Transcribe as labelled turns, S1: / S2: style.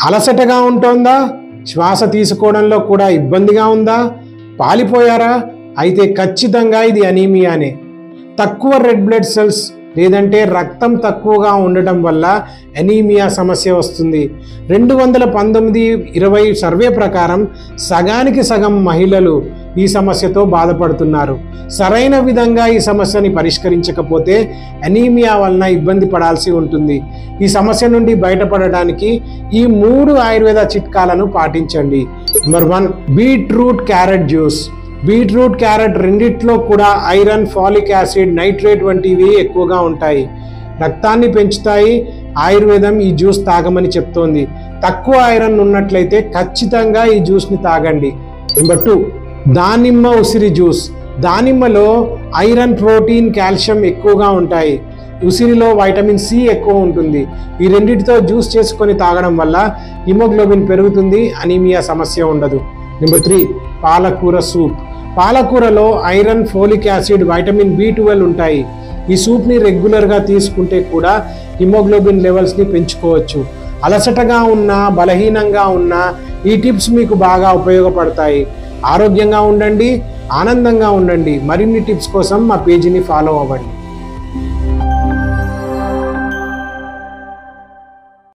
S1: అలసటగా ఉంటోందా? శ్వాస తీసుకోవడంలో కూడా ఇబ్బందిగా ఉందా? పాలిపోయారా? అయితే ఖచ్చితంగా ఇది అనీమియానే. తక్కువ రెడ్ బ్లడ్ సెల్స్ లేదంటే రక్తం తక్కువగా ఉండటం వల్ల అనీమియా సమస్య వస్తుంది. 2019-20 సర్వే ప్రకారం సగానికి సగం మహిళలు ఈ సమస్యతో బాధపడుతున్నారు. సరైన విధంగా ఈ సమస్యని పరిష్కరించకపోతే అనీమియా వలన ఇబ్బంది పడాల్సి ఉంటుంది. ఈ సమస్య నుండి బయటపడడానికి ఈ 3 ఆయుర్వేద చిట్కాలను పాటించండి. Number 1, beetroot carrot juice. Beetroot carrot రెండిట్లో కూడా ఐరన్, ఫాలిక్ యాసిడ్, నైట్రేట్ వంటివి ఎక్కువగా ఉంటాయి. రక్తాన్ని పెంచుతాయి. ఆయుర్వేదం ఈ జ్యూస్ తాగమని చెప్తోంది. తక్కువ ఐరన్ ఉన్నట్లయితే ఖచ్చితంగా ఈ జ్యూస్ని తాగండి. నెంబర్ 2, దానిమ్మ ఉసిరి జ్యూస్. దానిమ్మలో ఐరన్, ప్రోటీన్, కాల్షియం ఎక్కువగా ఉంటాయి. ఉసిరిలో వైటమిన్ సి ఎక్కువ ఉంటుంది. ఈ రెండింటితో జ్యూస్ చేసుకొని తాగడం వల్ల హిమోగ్లోబిన్ పెరుగుతుంది, అనీమియా సమస్య ఉండదు. నెంబర్ 3, పాలకూర సూప్. పాలకూరలో iron, folic acid, vitamin B12 ఉంటాయి. ఈ సూప్ని రెగ్యులర్గా తీసుకుంటే కూడా హిమోగ్లోబిన్ లెవెల్స్ని పెంచుకోవచ్చు. అలసటగా ఉన్నా, బలహీనంగా ఉన్నా ఈ టిప్స్ మీకు బాగా ఉపయోగపడతాయి. ఆరోగ్యంగా ఉండండి, ఆనందంగా ఉండండి. మరిన్ని టిప్స్ కోసం మా పేజీని ఫాలో అవ్వండి.